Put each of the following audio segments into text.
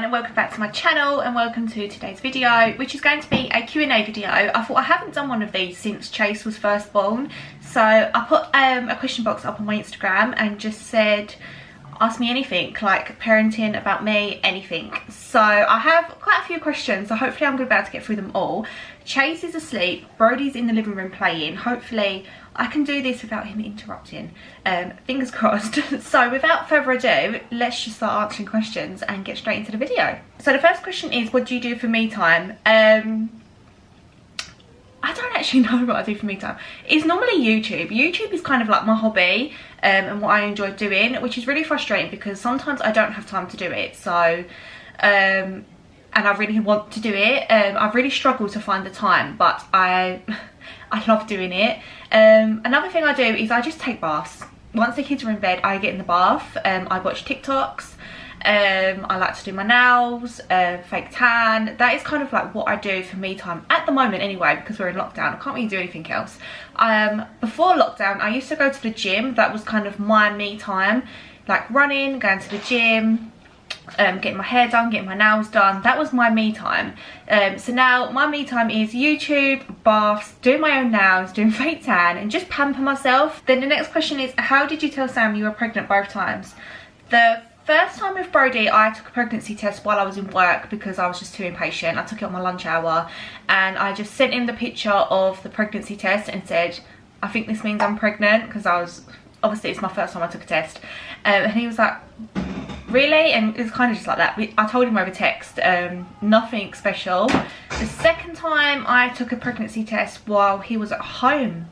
everyone, and welcome back to my channel, and welcome to today's video, which is going to be a Q&A video. I thought I haven't done one of these since Chase was first born, so I put a question box up on my Instagram and just said ask me anything, like parenting, about me, anything. So I have quite a few questions, so hopefully I'm going to be able to get through them all. Chase is asleep, Brodie's in the living room playing. Hopefully I can do this without him interrupting. Fingers crossed. So without further ado, let's just start answering questions and get straight into the video. So the first question is, what do you do for me time? I don't actually know what I do for me time. It's normally YouTube. YouTube is kind of like my hobby and what I enjoy doing, which is really frustrating because sometimes I don't have time to do it. So, and I really want to do it. I've really struggled to find the time, but I love doing it. Another thing I do is I just take baths. Once the kids are in bed, I get in the bath. I watch TikToks. I like to do my nails, fake tan. That is kind of like what I do for me time at the moment anyway, because we're in lockdown. I can't really do anything else. Before lockdown, I used to go to the gym. That was kind of my me time, like running, going to the gym, getting my hair done, getting my nails done. That was my me time. So now my me time is YouTube, baths, doing my own nails, doing fake tan, and just pamper myself. Then the next question is, how did you tell Sam you were pregnant both times? The first time with Brodie, I took a pregnancy test while I was in work because I was just too impatient. I took it on my lunch hour and I just sent him the picture of the pregnancy test and said, I think this means I'm pregnant, because I was, obviously it's my first time I took a test. And he was like, really? And it's kind of just like that. I told him over text, nothing special. The second time I took a pregnancy test while he was at home.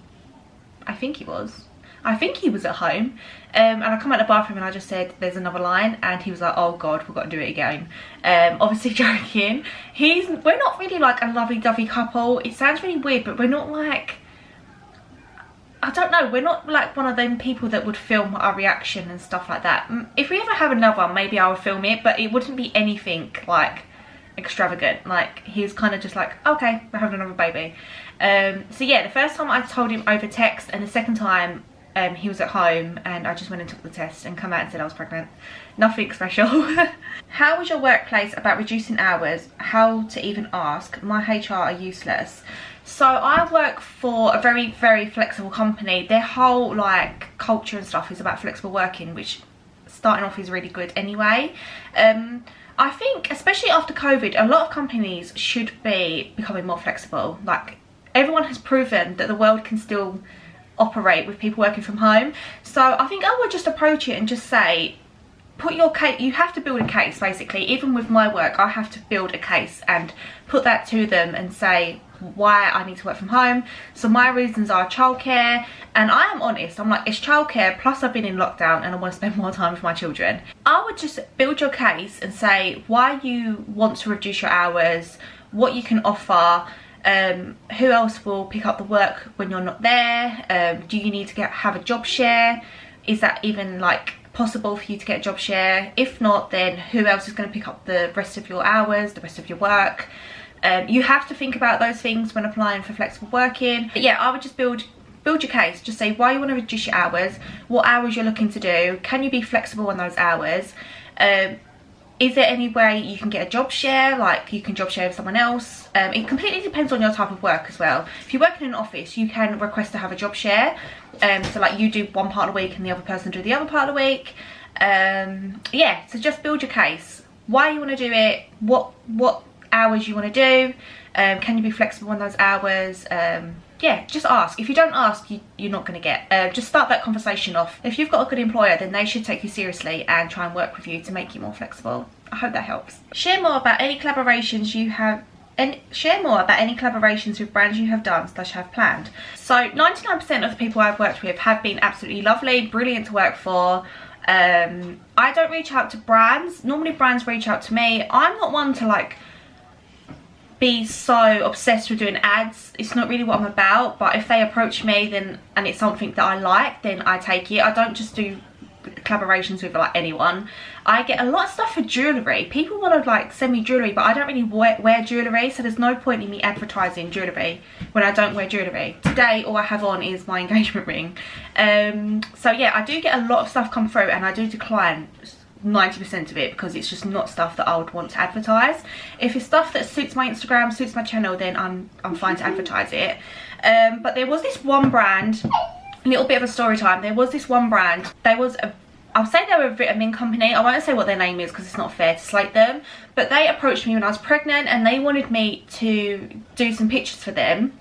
I think he was at home. And I come out the bathroom and I just said, there's another line, and he was like, oh god, we've got to do it again. Obviously joking. We're not really like a lovey-dovey couple. It sounds really weird, but we're not like, I don't know, we're not like one of them people that would film our reaction and stuff like that. If we ever have another, maybe I would film it, but it wouldn't be anything like extravagant. Like, he was kind of just like, okay, we're having another baby. So yeah, the first time I told him over text, and the second time he was at home, and I just went and took the test and come out and said I was pregnant. Nothing special. How was your workplace about reducing hours? How to even ask? My HR are useless. So I work for a very, very flexible company. Their whole like culture and stuff is about flexible working, which starting off is really good anyway. I think especially after COVID, a lot of companies should be becoming more flexible. Like, everyone has proven that the world can still operate with people working from home. So I think I would just approach it and just say, put your case, you have to build a case basically. Even with my work, I have to build a case and put that to them and say why I need to work from home. So my reasons are childcare, and I am honest, I'm like, it's childcare plus I've been in lockdown and I want to spend more time with my children. I would just build your case and say why you want to reduce your hours, what you can offer, who else will pick up the work when you're not there, do you need to have a job share, is that even like possible for you to get a job share? If not, then who else is going to pick up the rest of your hours, the rest of your work? You have to think about those things when applying for flexible working. But yeah, I would just build your case. Just say why you want to reduce your hours, what hours you're looking to do, can you be flexible on those hours, is there any way you can get a job share, like you can job share with someone else? It completely depends on your type of work as well. If you work in an office, you can request to have a job share. So like you do one part of the week and the other person do the other part of the week. Yeah, so just build your case. Why you want to do it, what hours you want to do, can you be flexible on those hours? Yeah, just ask. If you don't ask, you're not going to get. Just start that conversation off. If you've got a good employer, then they should take you seriously and try and work with you to make you more flexible. I hope that helps. Share more about any collaborations you have, and share more about any collaborations with brands you have done / have planned. So 99% of the people I've worked with have been absolutely lovely, brilliant to work for. I don't reach out to brands. Normally brands reach out to me. I'm not one to like be so obsessed with doing ads. It's not really what I'm about, but if they approach me then and it's something that I like, then I take it. I don't just do collaborations with like anyone. I get a lot of stuff for jewellery. People want to like send me jewellery, but I don't really wear jewellery, so there's no point in me advertising jewellery when I don't wear jewellery. Today all I have on is my engagement ring. So yeah, I do get a lot of stuff come through and I do decline 90% of it, because it's just not stuff that I would want to advertise. If it's stuff that suits my Instagram, suits my channel, then I'm fine to advertise it. But there was this one brand, a little bit of a story time. There was this one brand, I'll say they were a vitamin company. I won't say what their name is because it's not fair to slate them, but they approached me when I was pregnant and they wanted me to do some pictures for them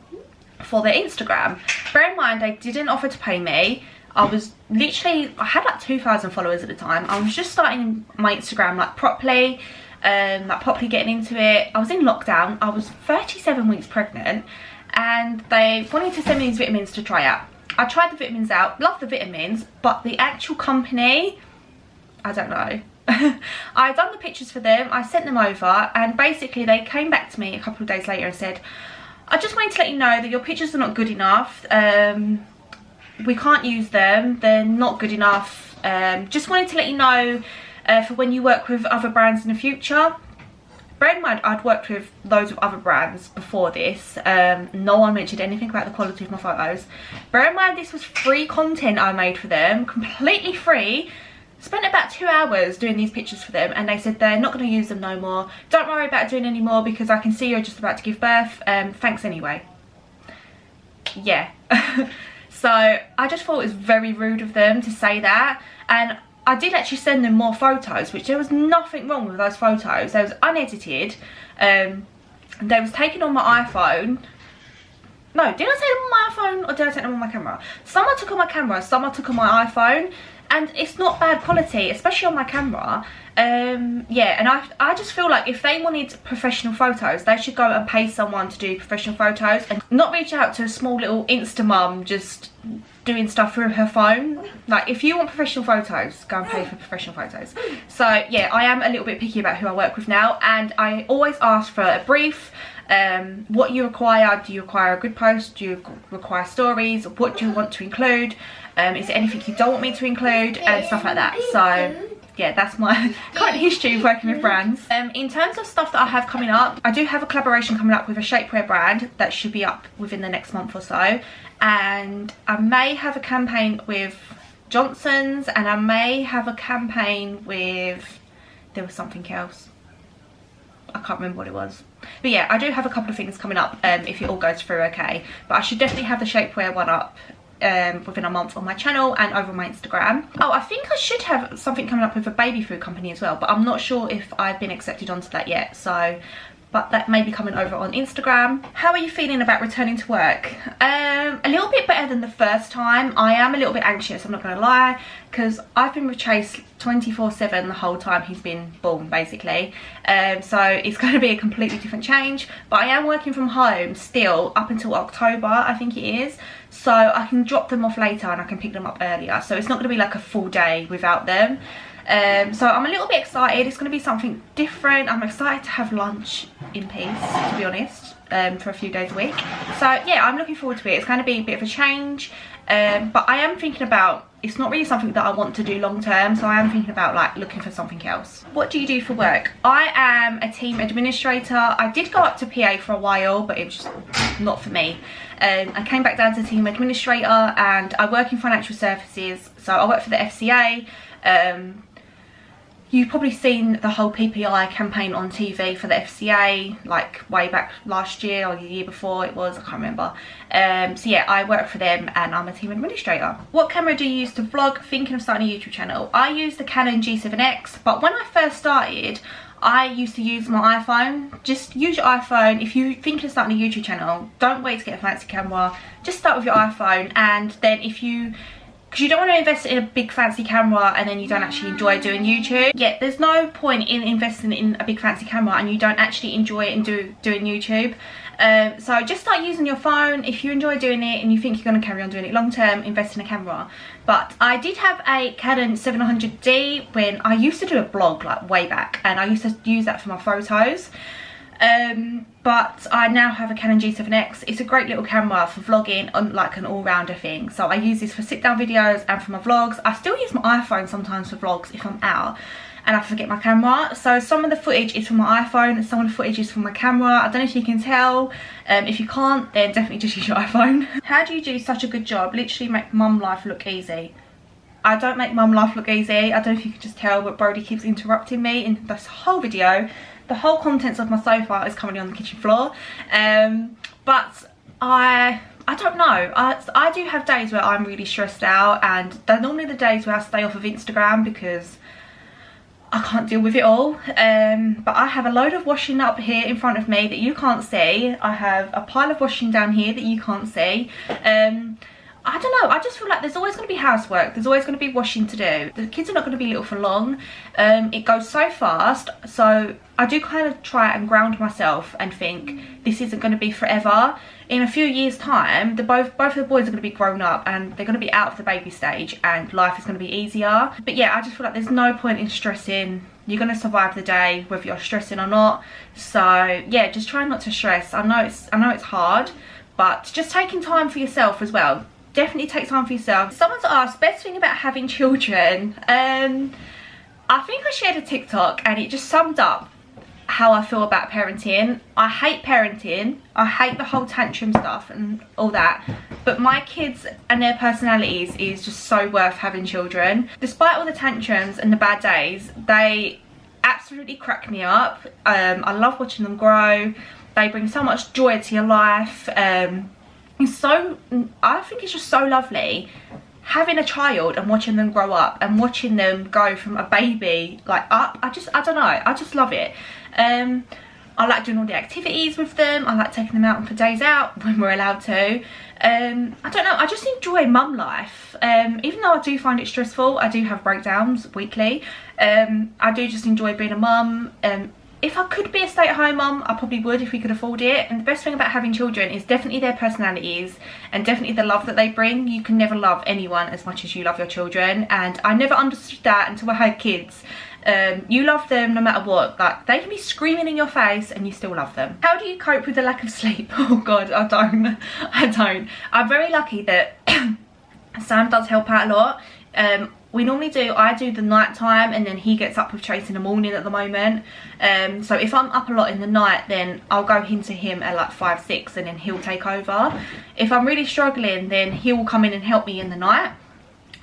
for their Instagram. Bear in mind, they didn't offer to pay me. I had like 2,000 followers at the time. I was just starting my Instagram like properly getting into it. I was in lockdown. I was 37 weeks pregnant and they wanted to send me these vitamins to try out. I tried the vitamins out, loved the vitamins, but the actual company, I don't know. I done the pictures for them, I sent them over, and basically they came back to me a couple of days later and said, I just wanted to let you know that your pictures are not good enough. We can't use them, they're not good enough. Just wanted to let you know for when you work with other brands in the future. Bear in mind, I'd worked with loads of other brands before this. No one mentioned anything about the quality of my photos. Bear in mind, this was free content I made for them, completely free. Spent about 2 hours doing these pictures for them, and they said they're not going to use them no more. Don't worry about doing any more because I can see you're just about to give birth. Thanks anyway. Yeah. So I just thought it was very rude of them to say that, and I did actually send them more photos, which there was nothing wrong with those photos. They was unedited. They was taken on my iPhone. No, did I take them on my iPhone or did I take them on my camera? Some I took on my camera, some I took on my iPhone. And it's not bad quality, especially on my camera. Yeah, and I just feel like if they wanted professional photos, they should go and pay someone to do professional photos and not reach out to a small little Insta mum just doing stuff through her phone. Like, if you want professional photos, go and pay for professional photos. So yeah, I am a little bit picky about who I work with now, and I always ask for a brief. What you require. Do you require a good post? Do you require stories? What do you want to include? Is there anything you don't want me to include? And stuff like that. So yeah, that's my current history of working with brands. In terms of stuff that I have coming up, I do have a collaboration coming up with a shapewear brand that should be up within the next month or so, and I may have a campaign with Johnson's, and I may have a campaign with, there was something else, I can't remember what it was. But yeah, I do have a couple of things coming up if it all goes through okay. But I should definitely have the shapewear one up within a month on my channel and over my Instagram. Oh, I think I should have something coming up with a baby food company as well, but I'm not sure if I've been accepted onto that yet. So, but that may be coming over on Instagram. How are you feeling about returning to work? A little bit better than the first time. I am a little bit anxious, I'm not gonna lie, because I've been with Chase 24/7 the whole time he's been born, basically. So it's going to be a completely different change, but I am working from home still up until October, I think it is, so I can drop them off later and I can pick them up earlier, so it's not going to be like a full day without them. So I'm a little bit excited. It's going to be something different. I'm excited to have lunch in peace, to be honest, for a few days a week. So yeah, I'm looking forward to it. It's going to be a bit of a change, but I am thinking about, it's not really something that I want to do long term, so I am thinking about like looking for something else. What do you do for work? I am a team administrator. I did go up to PA for a while, but it was just not for me. I came back down to team administrator, and I work in financial services, so I work for the FCA. You've probably seen the whole PPI campaign on TV for the FCA, like way back last year or the year before it was, I can't remember. So yeah, I work for them and I'm a team administrator. What camera do you use to vlog? Thinking of starting a YouTube channel. I use the Canon G7x, but when I first started, I used to use my iPhone. Just use your iPhone. If you're thinking of starting a YouTube channel, don't wait to get a fancy camera. Just start with your iPhone, and then if you, because you don't want to invest in a big fancy camera and then you don't actually enjoy doing YouTube. Yeah, there's no point in investing in a big fancy camera and you don't actually enjoy it and doing YouTube. So just start using your phone. If you enjoy doing it and you think you're going to carry on doing it long term, invest in a camera. But I did have a Canon 700D when I used to do a blog like way back, and I used to use that for my photos. But I now have a Canon G7x. It's a great little camera for vlogging, on like an all-rounder thing. So I use this for sit-down videos and for my vlogs. I still use my iPhone sometimes for vlogs if I'm out and I forget my camera. So some of the footage is from my iPhone and some of the footage is from my camera. I don't know if you can tell. If you can't, then definitely just use your iPhone. How do you do such a good job? Literally make mum life look easy. I don't make mum life look easy. I don't know if you could just tell, but Brodie keeps interrupting me in this whole video. The whole contents of my sofa is currently on the kitchen floor. But I don't know. I do have days where I'm really stressed out, and they're normally the days where I stay off of Instagram because I can't deal with it all. But I have a load of washing up here in front of me that you can't see. I have a pile of washing down here that you can't see. I don't know, I just feel like there's always going to be housework, there's always going to be washing to do. The kids are not going to be little for long. It goes so fast, so I do kind of try and ground myself and think this isn't going to be forever. In a few years time, both of the boys are going to be grown up and they're going to be out of the baby stage and life is going to be easier. But yeah, I just feel like there's no point in stressing. You're going to survive the day whether you're stressing or not. So yeah, just try not to stress. I know it's hard, but just taking time for yourself as well. Definitely take time for yourself. Someone's asked, best thing about having children. I think I shared a TikTok and it just summed up how I feel about parenting. I hate parenting. I hate the whole tantrum stuff and all that. But my kids and their personalities is just so worth having children. Despite all the tantrums and the bad days, they absolutely crack me up. I love watching them grow. They bring so much joy to your life. I think it's just so lovely having a child and watching them grow up and watching them go from a baby like up. I don't know, I just love it. I like doing all the activities with them. I like taking them out for days out when we're allowed to. I don't know, I just enjoy mum life. Even though I do find it stressful, I do have breakdowns weekly. I do just enjoy being a mum. If I could be a stay-at-home mum, I probably would if we could afford it. And the best thing about having children is definitely their personalities and definitely the love that they bring. You can never love anyone as much as you love your children, and I never understood that until I had kids. You love them no matter what. Like, they can be screaming in your face and you still love them. How do you cope with the lack of sleep? Oh god, I don't. I'm very lucky that Sam does help out a lot. I do the night time and then he gets up with Chase in the morning at the moment. So if I'm up a lot in the night, then I'll go into him at like 5, 6 and then he'll take over. If I'm really struggling, then he will come in and help me in the night.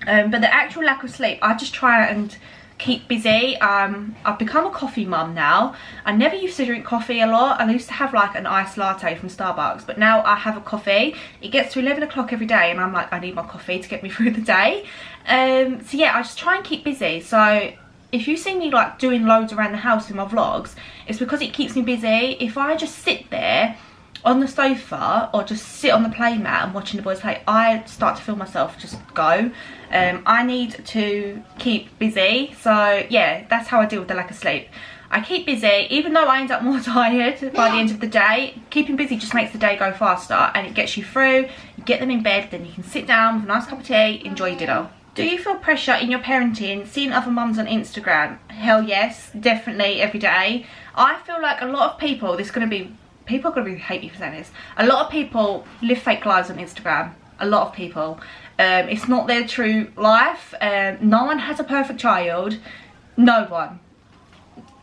But the actual lack of sleep, I just try and keep busy. I've become a coffee mum now. I never used to drink coffee a lot. I used to have like an iced latte from Starbucks, but now I have a coffee. It gets to 11 o'clock every day and I'm like, I need my coffee to get me through the day. So yeah, I just try and keep busy. So if you see me like doing loads around the house in my vlogs, it's because it keeps me busy. If I just sit there on the sofa or just sit on the playmat and watching the boys play, I start to feel myself just go. I need to keep busy. So yeah, that's how I deal with the lack of sleep. I keep busy, even though I end up more tired by the end of the day. Keeping busy just makes the day go faster and it gets you through. You get them in bed, then you can sit down with a nice cup of tea, enjoy your dinner. Do you feel pressure in your parenting, seeing other mums on Instagram? Hell yes, definitely every day. I feel like a lot of people, people are going to really hate me for saying this. A lot of people live fake lives on Instagram. A lot of people. It's not their true life. No one has a perfect child. No one.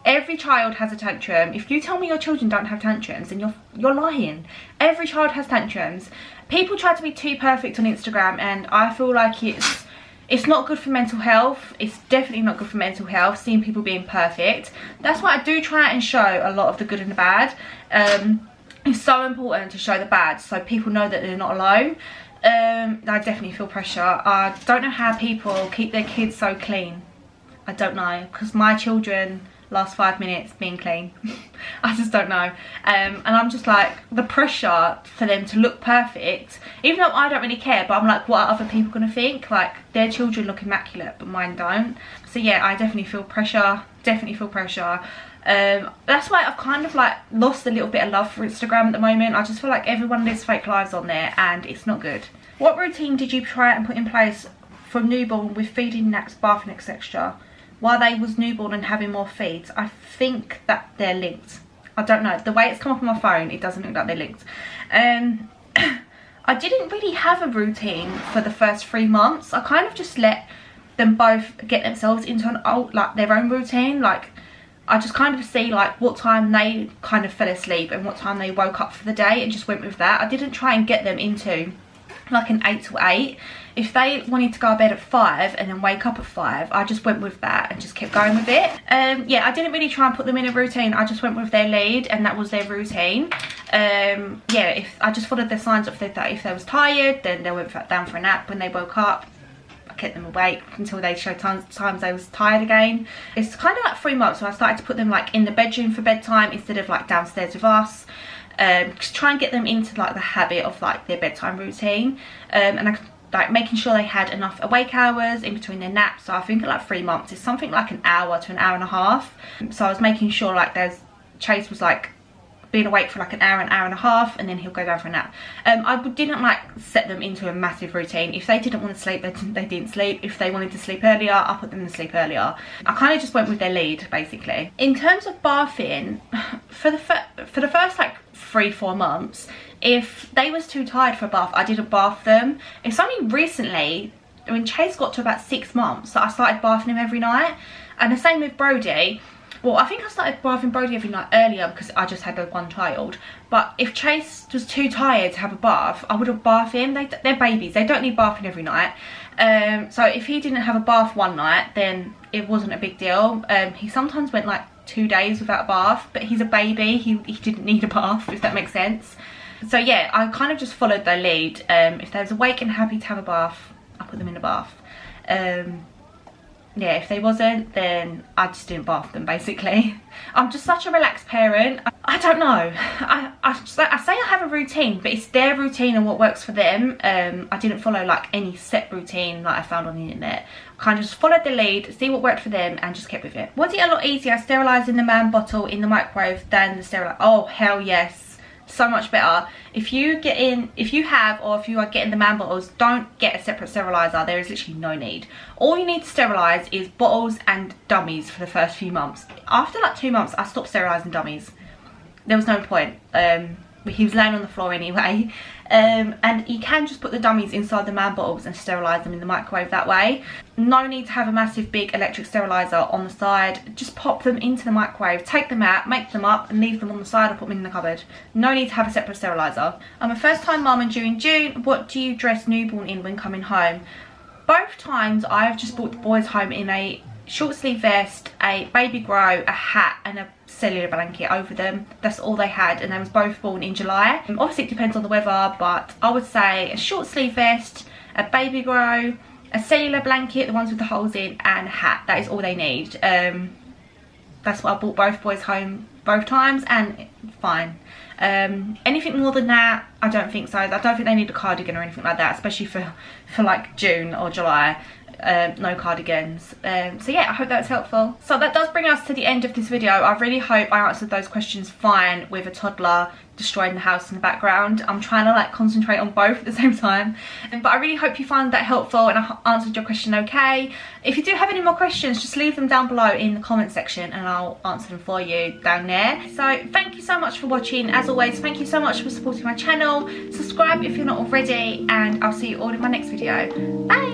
Every child has a tantrum. If you tell me your children don't have tantrums, then you're lying. Every child has tantrums. People try to be too perfect on Instagram, and I feel like it's not good for mental health. It's definitely not good for mental health, seeing people being perfect. That's why I do try and show a lot of the good and the bad. It's so important to show the bad so people know that they're not alone. I definitely feel pressure. I don't know how people keep their kids so clean. I don't know, because my children last 5 minutes being clean. I just don't know. And I'm just like, the pressure for them to look perfect, even though I don't really care, but I'm like, what are other people gonna think? Like, their children look immaculate but mine don't. So yeah, I definitely feel pressure. Definitely feel pressure. That's why I've kind of like lost a little bit of love for Instagram at the moment. I just feel like everyone lives fake lives on there and it's not good. What routine did you try and put in place for newborn with feeding, naps, bathing, etc. while they was newborn and having more feeds? I think that they're linked. I don't know, the way it's come up on my phone, it doesn't look like they're linked. I didn't really have a routine for the first 3 months. I kind of just let them both get themselves into their own routine. Like, I just kind of see like what time they kind of fell asleep and what time they woke up for the day and just went with that. I didn't try and get them into like an 8 to 8. If they wanted to go to bed at 5 and then wake up at 5, I just went with that and just kept going with it. Yeah, I didn't really try and put them in a routine. I just went with their lead and that was their routine. Yeah, if I just followed their signs of if they was tired, then they went down for a nap. When they woke up, I kept them awake until they showed times they was tired again. It's kind of like 3 months, so I started to put them like in the bedroom for bedtime instead of like downstairs with us. Just try and get them into like the habit of like their bedtime routine, and I like making sure they had enough awake hours in between their naps. So I think at like 3 months it's something like an hour to an hour and a half. So I was making sure like Chase was like being awake for like an hour and a half, and then he'll go down for a nap. I didn't like set them into a massive routine. If they didn't want to sleep, they didn't sleep. If they wanted to sleep earlier, I put them to sleep earlier. I kind of just went with their lead basically. In terms of bathing, for the first like 3-4 months, if they was too tired for a bath, I didn't bath them. It's only recently, when Chase got to about 6 months, that I started bathing him every night. And the same with Brodie. Well, I think I started bathing Brodie every night earlier because I just had the one child. But if Chase was too tired to have a bath, I wouldn't bath him. They're babies, they don't need bathing every night. So if he didn't have a bath one night, then it wasn't a big deal. He sometimes went like 2 days without a bath, but he's a baby, he didn't need a bath, if that makes sense. So yeah, I kind of just followed their lead. If they was awake and happy to have a bath, I put them in a bath. Yeah, if they wasn't, then I just didn't bath them basically. I'm just such a relaxed parent. I don't know, I say I have a routine, but it's their routine and what works for them. I didn't follow like any set routine like I found on the internet. I kind of just followed the lead, see what worked for them, and just kept with it. Was it a lot easier sterilising the man bottle in the microwave than the sterilizer? Oh hell yes, so much better. If you are getting the man bottles, don't get a separate sterilizer. There is literally no need. All you need to sterilize is bottles and dummies for the first few months. After like 2 months, I stopped sterilizing dummies. There was no point. He was laying on the floor anyway. And you can just put the dummies inside the man bottles and sterilize them in the microwave that way. No need to have a massive big electric sterilizer on the side. Just pop them into the microwave, take them out, make them up and leave them on the side or put them in the cupboard. No need to have a separate sterilizer. I'm a first time mum and due in June. What do you dress newborn in when coming home? Both times I've just brought the boys home in a short sleeve vest, a baby grow, a hat and a cellular blanket over them. That's all they had, and they was both born in July. Obviously it depends on the weather, but I would say a short sleeve vest, a baby grow, a cellular blanket, the ones with the holes in, and a hat. That is all they need. That's what I brought both boys home both times, and fine. Anything more than that, I don't think so. I don't think they need a cardigan or anything like that, especially for like June or July. No cardigans. So yeah, I hope that's helpful. So that does bring us to the end of this video. I really hope I answered those questions fine with a toddler destroying the house in the background. I'm trying to like concentrate on both at the same time, but I really hope you found that helpful and I answered your question okay. If you do have any more questions, just leave them down below in the comment section and I'll answer them for you down there. So thank you so much for watching. As always, thank you so much for supporting my channel. Subscribe if you're not already, and I'll see you all in my next video. Bye.